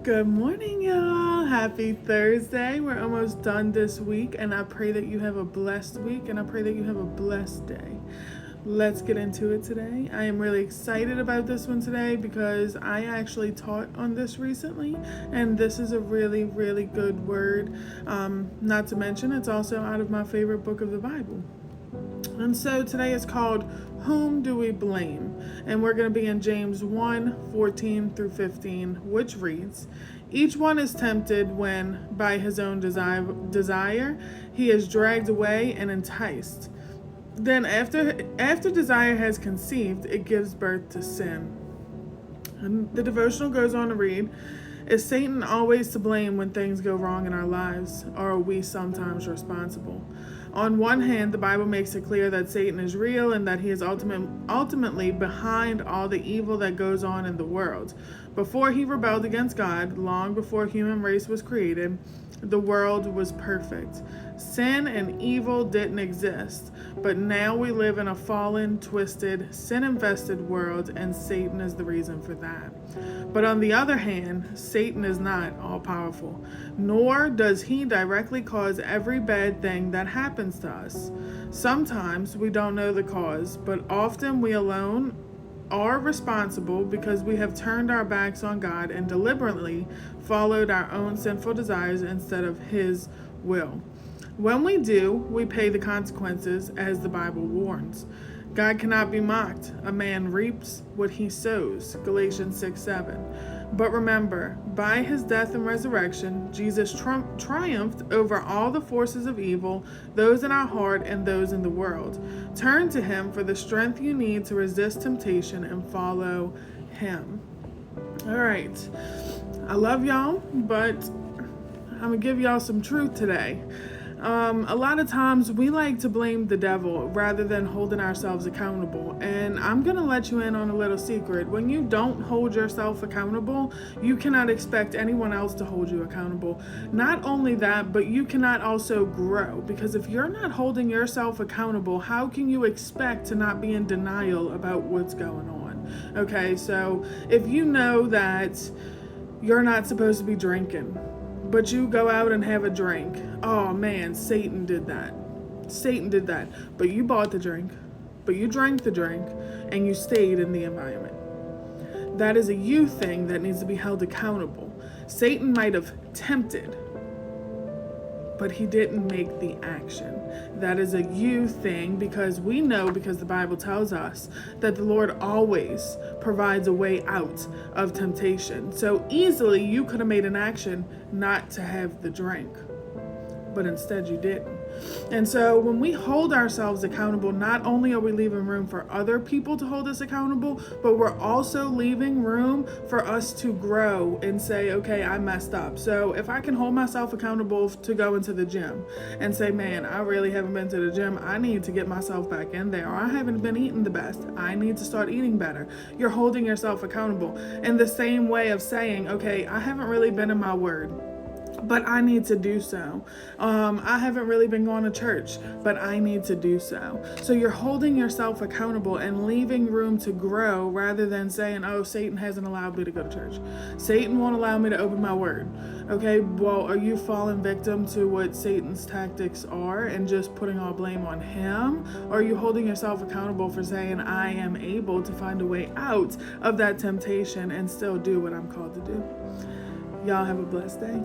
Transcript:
Good morning, y'all. Happy Thursday. We're almost done this week, and I pray that you have a blessed week, and I pray that you have a blessed day. Let's get into it today. I am really excited about this one today because I actually taught on this recently, and this is a really, really good word. Not to mention, it's also out of my favorite book of the Bible. And so today is called Whom Do We Blame? And we're going to be in James 1:14-15, which reads, Each one is tempted when, by his own desire, he is dragged away and enticed. Then after desire has conceived, it gives birth to sin. And the devotional goes on to read, Is Satan always to blame when things go wrong in our lives, or are we sometimes responsible? On one hand, the Bible makes it clear that Satan is real and that he is ultimately behind all the evil that goes on in the world. Before he rebelled against God, long before human race was created, the world was perfect. Sin and evil didn't exist, but now we live in a fallen, twisted, sin-infested world, and Satan is the reason for that. But on the other hand, Satan is not all-powerful, nor does he directly cause every bad thing that happens to us. Sometimes we don't know the cause, but often we alone are responsible because we have turned our backs on God and deliberately followed our own sinful desires instead of His will. When we do, we pay the consequences, as the Bible warns. God cannot be mocked. A man reaps what he sows. Galatians 6:7. But remember, by his death and resurrection, Jesus triumphed over all the forces of evil, those in our heart and those in the world. Turn to him for the strength you need to resist temptation and follow him. All right. I love y'all, but I'm going to give y'all some truth today. A lot of times we like to blame the devil rather than holding ourselves accountable. And I'm going to let you in on a little secret. When you don't hold yourself accountable, you cannot expect anyone else to hold you accountable. Not only that, but you cannot also grow. Because if you're not holding yourself accountable, how can you expect to not be in denial about what's going on? Okay, so if you know that you're not supposed to be drinking, but you go out and have a drink. Oh man, Satan did that. Satan did that. But you bought the drink, but you drank the drink, and you stayed in the environment. That is a you thing that needs to be held accountable. Satan might have tempted, but he didn't make the action. That is a you thing because we know, because the Bible tells us that the Lord always provides a way out of temptation. So easily you could have made an action not to have the drink, but instead you didn't. And so when we hold ourselves accountable, not only are we leaving room for other people to hold us accountable, but we're also leaving room for us to grow and say, okay, I messed up. So if I can hold myself accountable to go into the gym and say, man, I really haven't been to the gym. I need to get myself back in there. Or I haven't been eating the best. I need to start eating better. You're holding yourself accountable. In the same way of saying, okay, I haven't really been in my word, but I need to do so. I haven't really been going to church, but I need to do so. So you're holding yourself accountable and leaving room to grow rather than saying, oh, Satan hasn't allowed me to go to church. Satan won't allow me to open my word. Okay, well, are you falling victim to what Satan's tactics are and just putting all blame on him? Or are you holding yourself accountable for saying, I am able to find a way out of that temptation and still do what I'm called to do? Y'all have a blessed day.